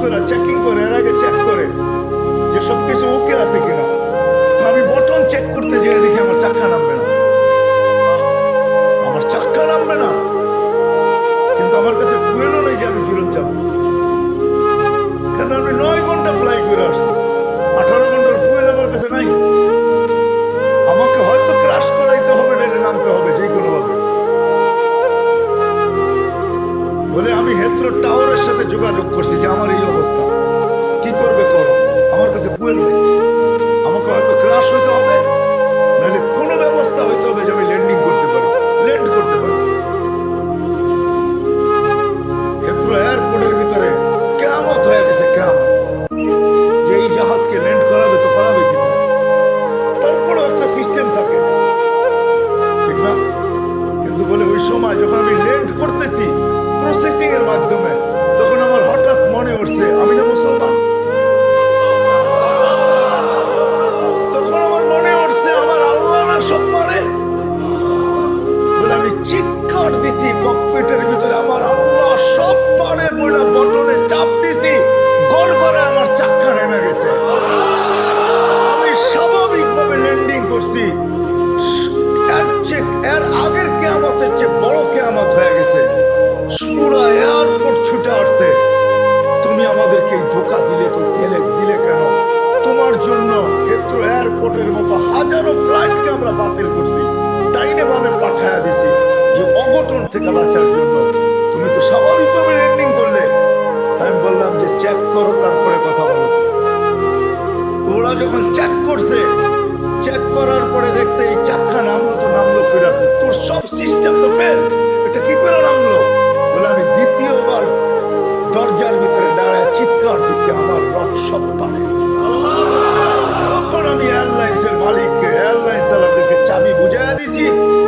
করে চেকিং করে, এর আগে চেক করে যে সবকিছু ওকে আছে কিনা। আমি বটন চেক করতে যেয়ে দেখি আমার চাক্কা নামবে না, আমার চাক্কা নামবে না। কিন্তু আমার কাছে ফুয়েলও নেই যে আমি ফেরত যাব, কারণ আমি 9 ঘন্টা ফ্লাই করে আসছি, 18 ঘন্টার ফুয়েল আমার কাছে নাই। আমাকে হয়তো ক্রাশ করাইতে হবে, নাইলে নামতে হবে যে কোনো ভাবে। বলে আমি হেথ্রো টাওয়ারের সাথে যোগাযোগ করছি যে আমার এই অবস্থা, কি করবে করো, আমার কাছে ফুয়েল নেই। আমাকে হয়তো ক্রাশ হইতে হবে, নাহলে কোনো ব্যবস্থা হইতে হবে যে আমি ল্যান্ডিং করতে পারি, ল্যান্ড করতে পারি। হেথ্রো এয়ারপোর্টের ভিতরে কিয়ামত হয়ে গেছে, কিয়ামত, যে এই জাহাজকে ল্যান্ড করাবে তো করাবে কি। তারপরেও একটা সিস্টেম থাকে, ঠিক না? কিন্তু বলে ওই সময় যখন আমি ল্যান্ড করতেছি প্রসেসিং এর মাধ্যমে, তখন আমার হঠাৎ মনে উঠছে আমি না মুসলমান। তখন আমার মনে উঠছে আমার আল্লাহ না সব পারে। বলে আমি চিৎকার দিছি ককপিটের ভিতরে, আমার আল্লাহ সব পারে বলে বটনে চাপ দিছি, গড়গড়ে আমার চাক্কা নেমে গেছে। আমি স্বাভাবিকভাবে ল্যান্ডিং করছি। এর আগের কিয়ামতের চেয়ে বড় কিয়ামত হয়ে গেছে। পুরা এয়ারপোর্ট ছুটে আসছে, তুমি আমাদেরকে ধোকা দিলে তো দিলে কেন? তোমার জন্য হেথ্রো এয়ারপোর্টের মতো হাজারো ফ্লাইটকে আমরা বাতিল করছি, ডাইনে বামে পাঠায়া দিছি যে অঘটন থেকে বাঁচার জন্য। তুমি তো স্বাভাবিকভাবে ল্যান্ডিং করলে। আমি বললাম যে চেক করো, তারপরে কথা বলো। ওরা যখন চেক করছে, চেক করার পরে দেখছে এই চাক্কা নামলো তো নামলো করে, তোর সব সিস্টেম তো ফেল, এটা কি করে নামলো? বলে আমি দ্বিতীয়বার দরজার ভিতরে দাঁড়ায় চিৎকার দিছি আমার রব সব পারে। তখন আমি এয়ারলাইন্সের মালিককে, এয়ারলাইন্স চালকদেরকে চাবি বুঝাইয়া দিছি,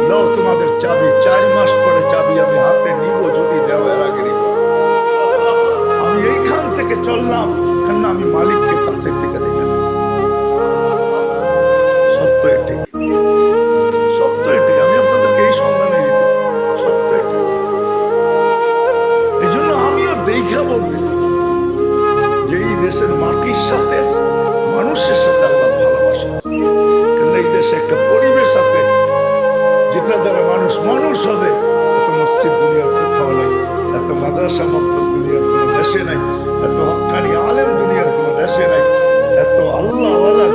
দাও তোমাদের চাবি, 4 মাস পরে চাবি আমি হাতে নিব, যদি দেও এর আগে নিব। আমি এইখান থেকে চললাম, কারণ আমি মালিককে কাছের থেকে দেখে নিয়েছি। সত্য এটি, সত্য এটি, আমি আপনাদেরকে এই সন্ধানে দিতেছি, সত্য এটি। এই জন্য আমিও দেখা বলতেছি যে এই দেশের মাটির সাথে মানুষের সাথে আল্লাহ ভালোবাসা আছে। কারণ এই দেশে একটা পরিবেশ আছে যেটা দ্বারা মানুষ হবে। এত মসজিদ দুনিয়ার কোথাও নাই, এত মাদ্রাসা মক্তব দুনিয়ার কোনো দেশে নাই, এত হক্কানি আলেম দুনিয়ার কোনো দেশে নাই, এত আল্লাহওয়ালা